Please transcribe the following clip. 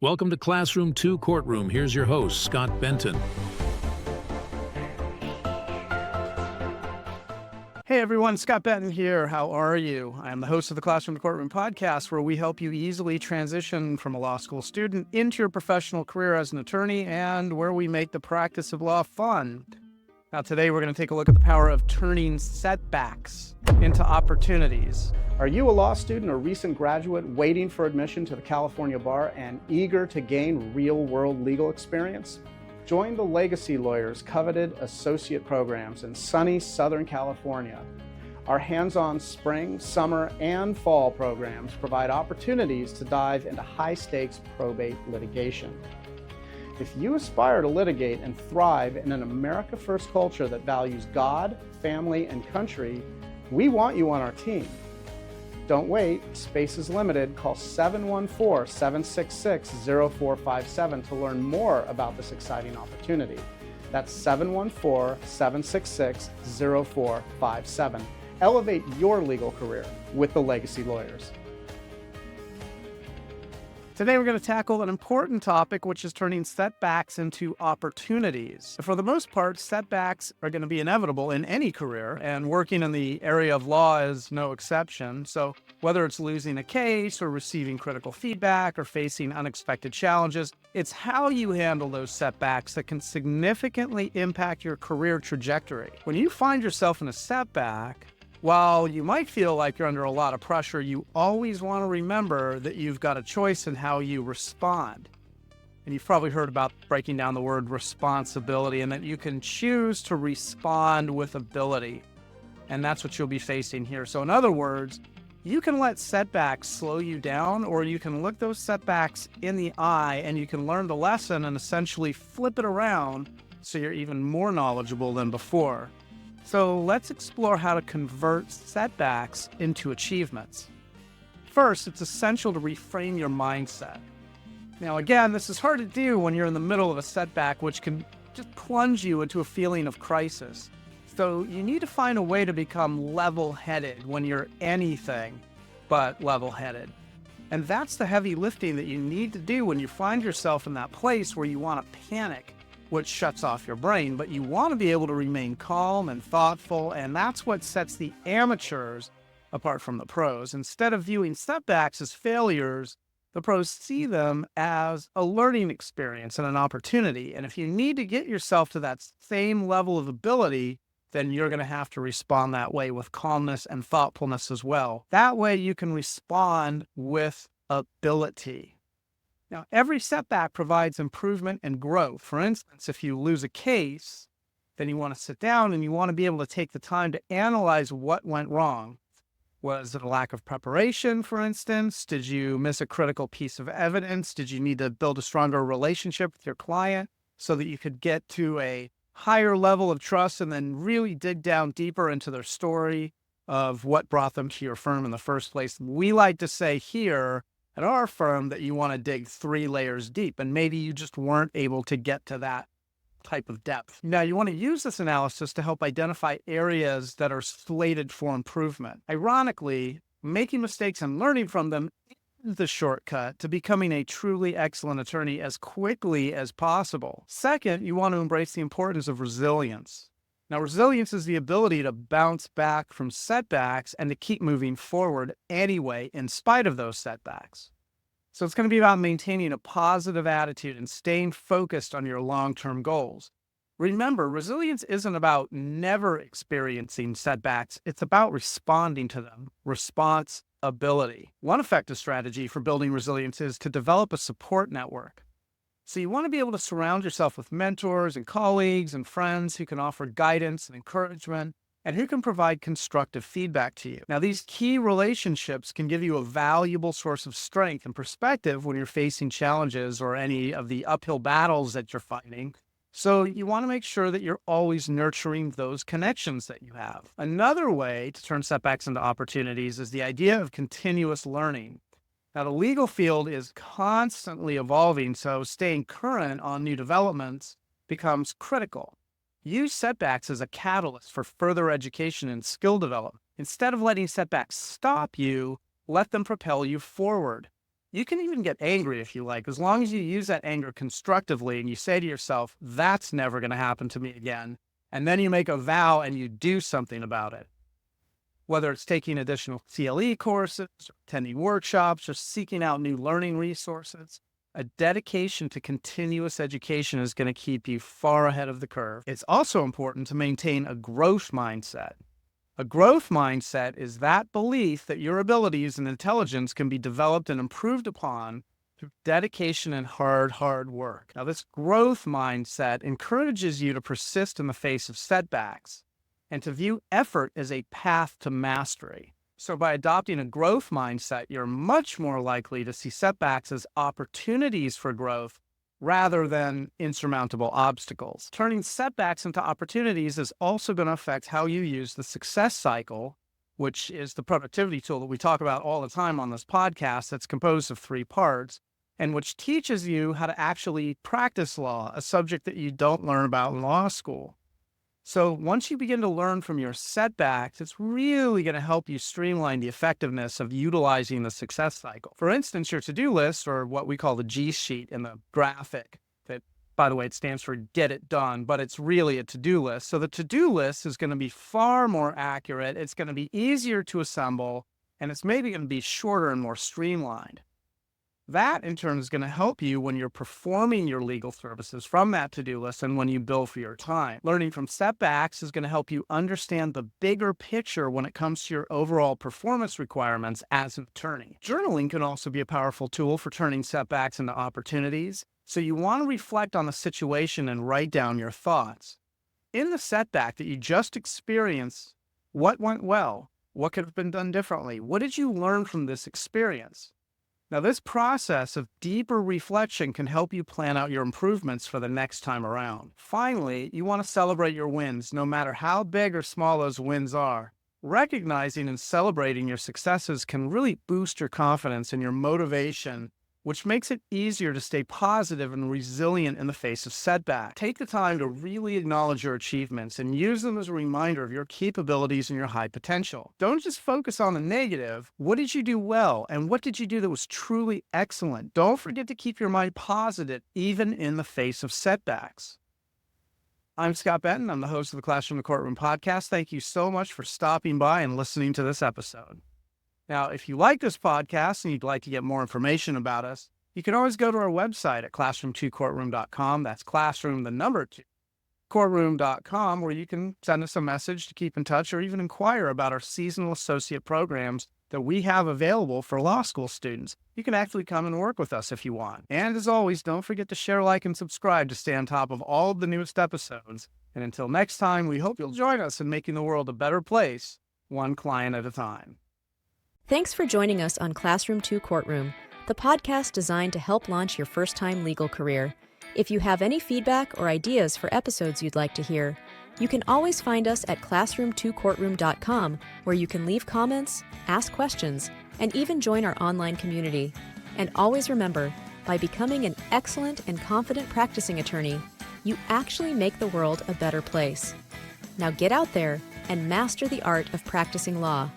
Welcome to Classroom 2 Courtroom. Here's your host, Scott Benton. Hey everyone, Scott Benton here. How are you? I'm the host of the Classroom 2 Courtroom podcast, where we help you easily transition from a law school student into your professional career as an attorney, and where we make the practice of law fun. Now today we're going to take a look at the power of turning setbacks into opportunities. Are you a law student or recent graduate waiting for admission to the California bar and eager to gain real-world legal experience? Join the Legacy Lawyers' coveted associate programs in sunny Southern California. Our hands-on spring, summer, and fall programs provide opportunities to dive into high-stakes probate litigation. If you aspire to litigate and thrive in an America First culture that values God, family, and country, we want you on our team. Don't wait, space is limited. Call 714-766-0457 to learn more about this exciting opportunity. That's 714-766-0457. Elevate your legal career with the Legacy Lawyers. Today we're going to tackle an important topic, which is turning setbacks into opportunities. For the most part, setbacks are going to be inevitable in any career, and working in the area of law is no exception. So whether it's losing a case or receiving critical feedback or facing unexpected challenges, it's how you handle those setbacks that can significantly impact your career trajectory. When you find yourself in a setback, while you might feel like you're under a lot of pressure, you always want to remember that you've got a choice in how you respond. And you've probably heard about breaking down the word responsibility, and that you can choose to respond with ability. And that's what you'll be facing here. So in other words, you can let setbacks slow you down, or you can look those setbacks in the eye and you can learn the lesson and essentially flip it around so you're even more knowledgeable than before. So let's explore how to convert setbacks into achievements. First, it's essential to reframe your mindset. Now again, this is hard to do when you're in the middle of a setback, which can just plunge you into a feeling of crisis. So you need to find a way to become level-headed when you're anything but level-headed. And that's the heavy lifting that you need to do when you find yourself in that place where you want to panic, which shuts off your brain, but you want to be able to remain calm and thoughtful, and that's what sets the amateurs apart from the pros. Instead of viewing setbacks as failures, the pros see them as a learning experience and an opportunity. And if you need to get yourself to that same level of ability, then you're going to have to respond that way with calmness and thoughtfulness as well. That way you can respond with ability. Now, every setback provides improvement and growth. For instance, if you lose a case, then you want to sit down and you want to be able to take the time to analyze what went wrong. Was it a lack of preparation, for instance? Did you miss a critical piece of evidence? Did you need to build a stronger relationship with your client so that you could get to a higher level of trust and then really dig down deeper into their story of what brought them to your firm in the first place? We like to say here at our firm that you want to dig 3 layers deep, and maybe you just weren't able to get to that type of depth. Now, you want to use this analysis to help identify areas that are slated for improvement. Ironically, making mistakes and learning from them is the shortcut to becoming a truly excellent attorney as quickly as possible. Second, you want to embrace the importance of resilience. Now, resilience is the ability to bounce back from setbacks and to keep moving forward anyway, in spite of those setbacks. So it's going to be about maintaining a positive attitude and staying focused on your long-term goals. Remember, resilience isn't about never experiencing setbacks. It's about responding to them. Responsibility. One effective strategy for building resilience is to develop a support network. So you want to be able to surround yourself with mentors and colleagues and friends who can offer guidance and encouragement and who can provide constructive feedback to you. Now, these key relationships can give you a valuable source of strength and perspective when you're facing challenges or any of the uphill battles that you're fighting. So you want to make sure that you're always nurturing those connections that you have. Another way to turn setbacks into opportunities is the idea of continuous learning. Now, the legal field is constantly evolving, so staying current on new developments becomes critical. Use setbacks as a catalyst for further education and skill development. Instead of letting setbacks stop you, let them propel you forward. You can even get angry if you like, as long as you use that anger constructively and you say to yourself, that's never going to happen to me again. And then you make a vow and you do something about it. Whether it's taking additional CLE courses, or attending workshops, or seeking out new learning resources, a dedication to continuous education is going to keep you far ahead of the curve. It's also important to maintain a growth mindset. A growth mindset is that belief that your abilities and intelligence can be developed and improved upon through dedication and hard work. Now, this growth mindset encourages you to persist in the face of setbacks and to view effort as a path to mastery. So by adopting a growth mindset, you're much more likely to see setbacks as opportunities for growth rather than insurmountable obstacles. Turning setbacks into opportunities is also going to affect how you use the success cycle, which is the productivity tool that we talk about all the time on this podcast that's composed of 3 parts, and which teaches you how to actually practice law, a subject that you don't learn about in law school. So once you begin to learn from your setbacks, it's really going to help you streamline the effectiveness of utilizing the success cycle. For instance, your to-do list, or what we call the G sheet in the graphic, that, by the way, it stands for get it done, but it's really a to-do list. So the to-do list is going to be far more accurate. It's going to be easier to assemble, and it's maybe going to be shorter and more streamlined. That, in turn, is going to help you when you're performing your legal services from that to-do list and when you bill for your time. Learning from setbacks is going to help you understand the bigger picture when it comes to your overall performance requirements as an attorney. Journaling can also be a powerful tool for turning setbacks into opportunities. So you want to reflect on the situation and write down your thoughts. In the setback that you just experienced, what went well? What could have been done differently? What did you learn from this experience? Now, this process of deeper reflection can help you plan out your improvements for the next time around. Finally, you want to celebrate your wins, no matter how big or small those wins are. Recognizing and celebrating your successes can really boost your confidence and your motivation, which makes it easier to stay positive and resilient in the face of setbacks. Take the time to really acknowledge your achievements and use them as a reminder of your capabilities and your high potential. Don't just focus on the negative. What did you do well? And what did you do that was truly excellent? Don't forget to keep your mind positive, even in the face of setbacks. I'm Scott Benton. I'm the host of the Classroom to Courtroom podcast. Thank you so much for stopping by and listening to this episode. Now, if you like this podcast and you'd like to get more information about us, you can always go to our website at classroom2courtroom.com. That's classroom, the number 2, courtroom.com, where you can send us a message to keep in touch or even inquire about our seasonal associate programs that we have available for law school students. You can actually come and work with us if you want. And as always, don't forget to share, like, and subscribe to stay on top of all of the newest episodes. And until next time, we hope you'll join us in making the world a better place, one client at a time. Thanks for joining us on Classroom 2 Courtroom, the podcast designed to help launch your first-time legal career. If you have any feedback or ideas for episodes you'd like to hear, you can always find us at classroom2courtroom.com, where you can leave comments, ask questions, and even join our online community. And always remember, by becoming an excellent and confident practicing attorney, you actually make the world a better place. Now get out there and master the art of practicing law.